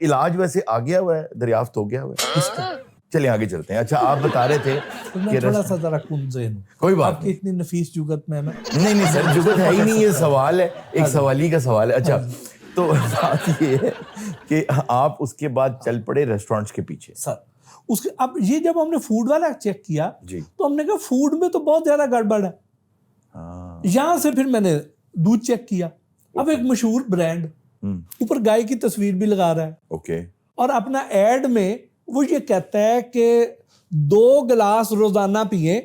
इलाज वैसे आ गया हुआ है, दरियाफ्त हो गया हुआ है? चलिए आगे चलते हैं। अच्छा, आप बता रहे थे तो मैं थोड़ा सा जरा कुंज़ेन हूं। कोई बात आपकी इतनी नफीस जुगत में मैं नहीं सर, जुगत है ही नहीं, ये सवाल है, एक सवाली का सवाल है। अच्छा, तो बात ये है कि आप उसके बाद चल पड़े रेस्टोरेंट्स के पीछे। सर उसके अब ये जब हमने फूड वाला चेक किया जी, तो हमने कहा फूड में तो बहुत ज्यादा गड़बड़ है। यहां से फिर मैंने दूध चेक किया। अब एक मशहूर ब्रांड ऊपर गाय की तस्वीर भी लगा रहा है। ओके। और अपना एड में वो ये कहता है कि 2 गिलास रोजाना पिए,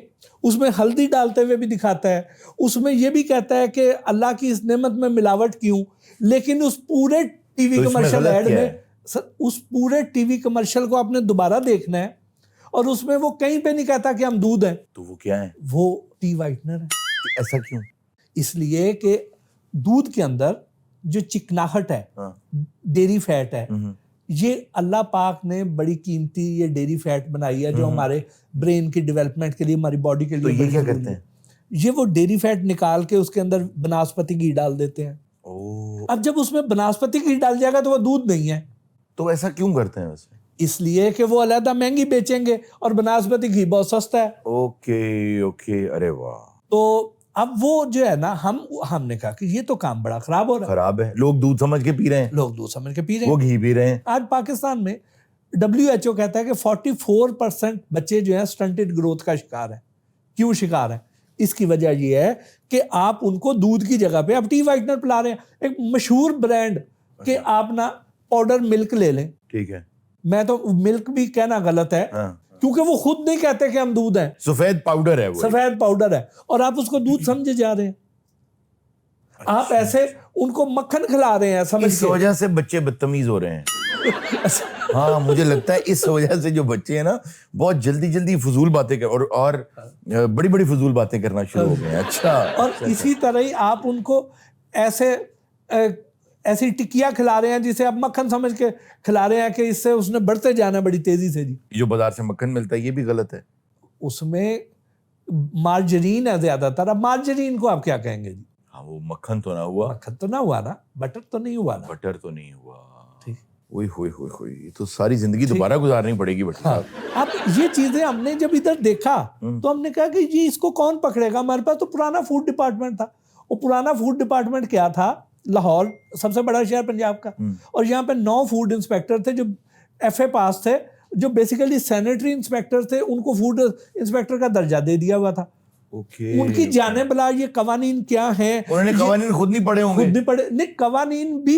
उसमें हल्दी डालते हुए भी दिखाता है, उसमें ये भी कहता है कि अल्लाह की इस नेमत में मिलावट क्यों। लेकिन उस पूरे टीवी कमर्शियल एड में सर, उस पूरे टीवी कमर्शियल को आपने दोबारा देखना है और उसमें वो कहीं पे नहीं कहता कि हम दूध हैं। तो वो क्या है? वो टी वाइटनर है। ऐसा क्यों? इसलिए कि दूध के अंदर जो चिकनाहट है, डेयरी फैट है, ये अल्लाह पाक ने बड़ी कीमती ये डेयरी फैट बनाई है जो हमारे ब्रेन की डेवलपमेंट के लिए, हमारी बॉडी के लिए। तो ये क्या करते हैं? ये वो डेयरी फैट निकाल के उसके अंदर बनास्पति घी डाल देते हैं। अब जब उसमें बनास्पति घी डाल जाएगा तो वो दूध नहीं है। तो ऐसा क्यों करते हैं वैसे? इसलिए कि वो अलग महंगी बेचेंगे और बनास्पति घी बहुत सस्ता है। ओके, अरे वाह। तो अब वो जो है ना, हमने कहा कि ये तो काम बड़ा खराब हो रहा है। खराब है, लोग दूध समझ के पी रहे हैं, लोग दूध समझ के पी रहे हैं, वो घी पी रहे हैं। आज पाकिस्तान में WHO कहता है कि 44% बच्चे जो है स्टंटेड ग्रोथ का शिकार है। क्यों शिकार है? इसकी वजह ये है कि आप उनको दूध की जगह पे आप टी वाइटनर पिला रहे हैं। एक मशहूर ब्रांड के आप ना पाउडर मिल्क ले लें, ठीक है, मैं तो मिल्क भी कहना गलत है, क्योंकि वो खुद नहीं कहते कि हम दूध हैं, सफेद पाउडर है, वो सफेद पाउडर है, और आप उसको दूध समझे जा रहे हैं। आप ऐसे उनको मक्खन खिला रहे हैं समझ के। इस वजह से बच्चे बदतमीज हो रहे हैं। हाँ, मुझे लगता है इस वजह से जो बच्चे हैं ना, बहुत जल्दी फजूल बातें कर और बड़ी फजूल बातें करना शुरू हो गए हैं। अच्छा, और इसी तरह ही आप उनको ऐसी टिकिया खिला रहे हैं जिसे आप मक्खन समझ के खिला रहे हैं कि इससे उसने बढ़ते जाना बड़ी तेजी से। जी, जो बाजार से मक्खन मिलता है ये भी गलत है, उसमें मार्जरीन है ज्यादातर। अब मार्जरीन को आप क्या कहेंगे जी? हाँ, वो मक्खन तो ना हुआ, मक्खन तो ना हुआ ना, बटर तो नहीं हुआ ना, बटर तो नहीं हुआ। ठीक, ओए होए, तो सारी जिंदगी दोबारा गुजारनी पड़ेगी भट्टी साहब। अब ये चीजें हमने जब इधर देखा तो हमने कहा कि जी इसको कौन पकड़ेगा। हमारे पास तो पुराना फूड डिपार्टमेंट था। वो पुराना फूड डिपार्टमेंट क्या था, लाहौर सबसे बड़ा शहर पंजाब का, और यहाँ पे 9 फूड इंस्पेक्टर थे जो FA पास थे, जो बेसिकली सैनिटरी इंस्पेक्टर थे, उनको फूड इंस्पेक्टर का दर्जा दे दिया हुआ था। उनकी जाने बला ये कवानीन क्या हैं, उन्होंने कवानीन खुद नहीं पढ़े होंगे। खुद नहीं पढ़े, नहीं, कवानीन भी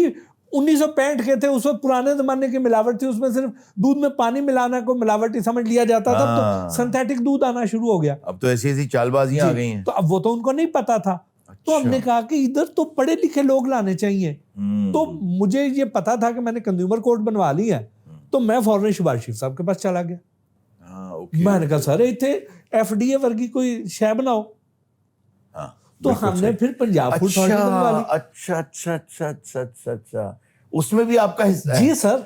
1965 के थे। उस वक्त पुराने जमाने की मिलावट थी, उसमें सिर्फ दूध में पानी मिलाना को मिलावटी समझ लिया जाता था। तो सिंथेटिक दूध आना शुरू हो गया। अब तो ऐसी चालबाजियां आ गई हैं। तो अब वो तो उनको नहीं पता था। तो हमने कहा कि इधर तो पढ़े लिखे लोग लाने चाहिए। तो मुझे ये पता था कि मैंने कंज्यूमर कोर्ट बनवा लिया है, तो मैं फौरन शहबाज शरीफ साहब के पास चला गया। मैंने कहा सर इतने FDA वर्गी कोई शय बनाओ। तो हमने फिर पंजाब फूड अथॉरिटी बनवा ली। अच्छा, उसमें भी आपका हिस्सा है? जी सर,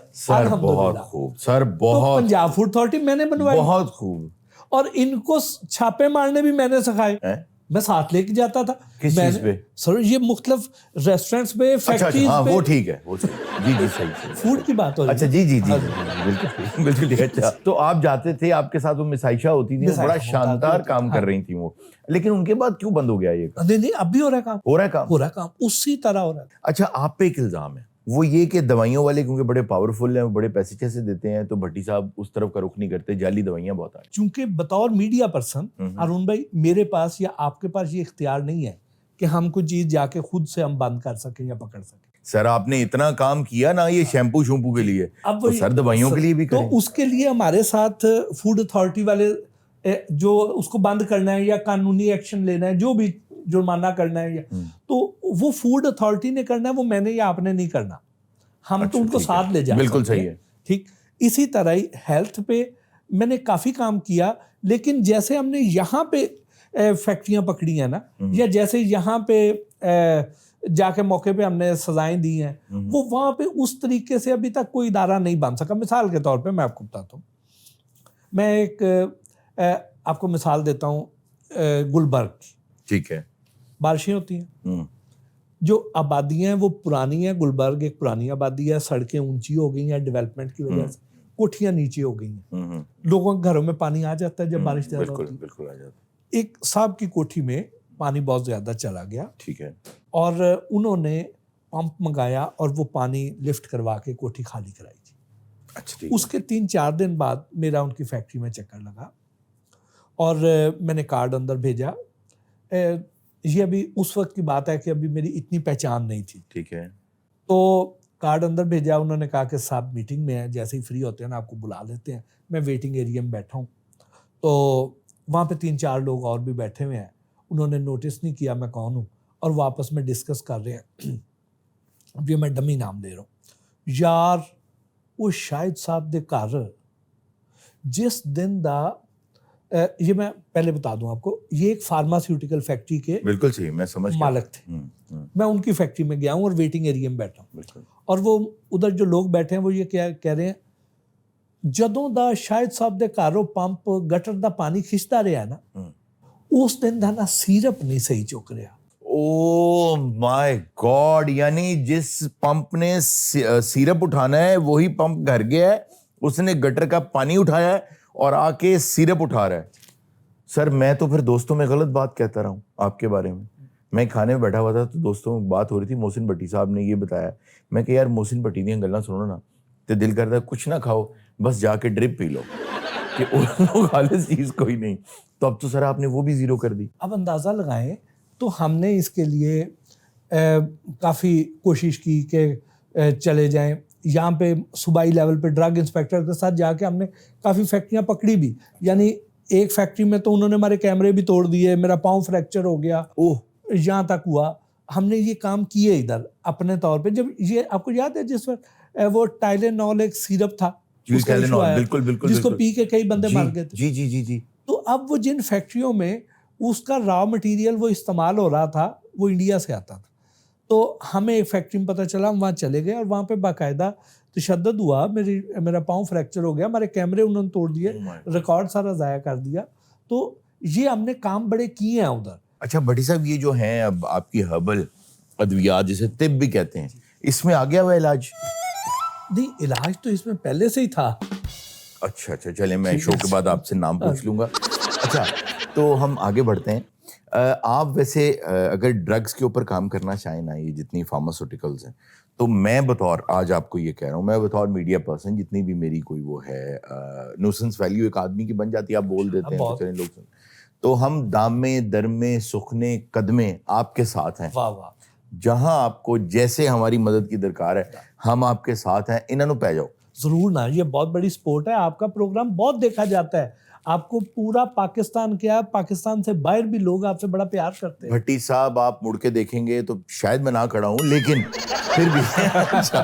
बहुत खूब सर, बहुत। तो पंजाब फूड अथॉरिटी मैंने बनवाई, बहुत खूब। और इनको छापे मारने भी मैंने सिखाए। मैं साथ लेके जाता था। किस चीज पे? सर ये मुख्तलिफ रेस्टोरेंट्स पे, फैक्ट्रीज पे। वो ठीक है, वो जी सही फूड की बात हो रही है। अच्छा, जी बिल्कुल ठीक। अच्छा, तो आप जाते थे, आपके साथ वो मिसाइशा होती थी, बड़ा शानदार काम कर रही थी वो, लेकिन उनके बाद क्यों बंद हो गया ये? नहीं, अब भी हो रहा है काम उसी तरह हो रहा है। अच्छा, आप पे एक इल्जाम है, वो ये कि दवाइयों वाले क्योंकि बड़े पावरफुल हैं, बड़े पैसे कैसे देते हैं, तो भट्टी साहब उस तरफ का रुख नहीं करते, जाली दवाइयां बहुत आ रही। चूंकि बतौर मीडिया पर्सन अरुण भाई, मेरे पास या आपके पास ये इख्तियार नहीं है कि हम कुछ चीज जाके खुद से हम बंद कर सकें या पकड़ सकें। सर, आपने इतना काम किया ना ये शैम्पू के लिए, तो सर दवाइयों के लिए भी करें। तो उसके लिए हमारे साथ फूड अथॉरिटी वाले जो उसको बंद करना है या कानूनी एक्शन लेना है, जो भी जुर्माना करना है, तो वो फूड अथॉरिटी ने करना है, वो मैंने या आपने नहीं करना। हम तो उनको साथ ले जाते हैं। बिल्कुल सही है। ठीक, इसी तरह ही हेल्थ पे मैंने काफी काम किया, लेकिन जैसे हमने यहाँ पे फैक्ट्रियां पकड़ी हैं ना, या जैसे यहाँ पे जाके मौके पे हमने सजाएं दी हैं, वो वहाँ पे उस तरीके से अभी तक कोई इदारा नहीं बन सका। मिसाल के तौर पे मैं आपको बताता हूँ, मैं एक आपको मिसाल देता हूँ गुलबर्ग की। ठीक है, बारिशें होती हैं, जो आबादियां हैं वो पुरानी हैं, गुलबर्ग एक पुरानी आबादी है, सड़कें ऊंची हो गई हैं डेवलपमेंट की वजह से, कोठियां नीचे हो गई हैं, लोगों के घरों में पानी आ जाता है जब बारिश ज्यादा बिल्कुल होती है। बिल्कुल आ जाता एक साहब की कोठी में पानी बहुत ज्यादा चला गया, ठीक है और उन्होंने पंप मंगाया और वो पानी लिफ्ट करवा के कोठी खाली कराई थी। अच्छा ठीक उसके 3-4 दिन बाद मेरा उनकी फैक्ट्री में चक्कर लगा और मैंने कार्ड अंदर भेजा। ये अभी उस वक्त की बात है कि अभी मेरी इतनी पहचान नहीं थी, ठीक है तो कार्ड अंदर भेजा। उन्होंने कहा कि साहब मीटिंग में है, जैसे ही फ्री होते हैं ना आपको बुला लेते हैं। मैं वेटिंग एरिया में बैठा हूँ, तो वहाँ पे 3-4 लोग और भी बैठे हुए हैं। उन्होंने नोटिस नहीं किया मैं कौन हूँ, और वो आपस में डिस्कस कर रहे हैं। अब ये मैं डमी नाम ले रहा हूँ यार, वो शाहिद साहब दे घर जिस दिन दा ये मैं पहले बता दूं आपको, ये एक फार्मास्यूटिकल फैक्ट्री के बिल्कुल सही, मैं समझ गया। मालिक थे। मैं उनकी फैक्ट्री में गया हूँ और वेटिंग एरिया में बैठा हूँ, बिल्कुल और वो उधर जो लोग बैठे हैं वो ये क्या कह रहे हैं, जदों दा शाहिद साहब दे घरों पंप गटर दा पानी खिंचता रहा ना, उस दिन दा ना सिरप नहीं सही चुक रहा। ओ माय गॉड, यानी जिस पंप ने सिरप उठाना है वही पंप घर गया है, उसने गटर का पानी उठाया है और आके सिरप उठा रहा है। सर मैं तो फिर दोस्तों में गलत बात कहता रहा हूँ आपके बारे में। मैं खाने में बैठा हुआ था तो दोस्तों में बात हो रही थी, मोहसिन भट्टी साहब ने ये बताया। मैं कहा यार मोहसिन भट्टी दी गल्लां सुनो ना तो दिल करता है कुछ ना खाओ, बस जाके ड्रिप पी लो कि वो खालिस चीज कोई नहीं। तो अब तो सर आपने वो भी जीरो कर दी। अब अंदाज़ा लगाएं तो हमने इसके लिए काफ़ी कोशिश की कि चले जाएं यहाँ पे सूबाई लेवल पे ड्रग इंस्पेक्टर के साथ जाके हमने काफ़ी फैक्ट्रियाँ पकड़ी भी। यानी एक फैक्ट्री में तो उन्होंने हमारे कैमरे भी तोड़ दिए, मेरा पाँव फ्रैक्चर हो गया, ओह यहाँ तक हुआ। हमने ये काम किए इधर अपने तौर पे। जब ये आपको याद है जिस वक्त वो टाइलेनॉल एक सिरप था, उसका इशू आया, बिल्कुल बिल्कुल, जिसको पी के कई बंदे मर गए थे। जी जी जी जी। तो अब वो जिन फैक्ट्रियों में उसका रॉ मटेरियल वो इस्तेमाल हो रहा था वो इंडिया से आता था। तो हमें एक फैक्ट्री में पता चला, हम वहाँ चले गए और वहाँ पे बाकायदा तशद्दुद हुआ। मेरा पाँव फ्रैक्चर हो गया, हमारे कैमरे उन्होंने तोड़ दिए, रिकॉर्ड सारा ज़ाया कर दिया। तो ये हमने काम बड़े किए हैं उधर। अच्छा भट्टी साहब, ये जो है अब आपकी हर्बल अद्वियात जिसे तिब भी कहते हैं, इसमें आ गया हुआ इलाज? नहीं, इलाज तो इसमें पहले से ही था। अच्छा अच्छा, चले मैं शो के बाद आपसे नाम पूछ लूंगा। अच्छा तो हम आगे बढ़ते हैं। आप वैसे अगर ड्रग्स के ऊपर काम करना चाहें ना, ये जितनी फार्मास्यूटिकल्स हैं, तो मैं बतौर, आज आपको ये कह रहा हूँ, मैं बतौर मीडिया पर्सन, जितनी भी मेरी कोई वो है न्यूसेंस वैल्यू एक आदमी की बन जाती है, आप बोल देते हैं तो लोग सुन, तो हम दामे दरमे सुखने कदमे आपके साथ हैं। वाह वाह। जहां आपको जैसे हमारी मदद की दरकार है हम आपके साथ हैं, इन्होंने पै जाओ जरूर ना, ये बहुत बड़ी सपोर्ट है। आपका प्रोग्राम बहुत देखा जाता है, आपको पूरा पाकिस्तान क्या, पाकिस्तान से बाहर भी लोग आपसे बड़ा प्यार करते हैं। भट्टी साहब आप मुड़ के देखेंगे तो शायद मैं ना खड़ा हूं, लेकिन फिर भी अच्छा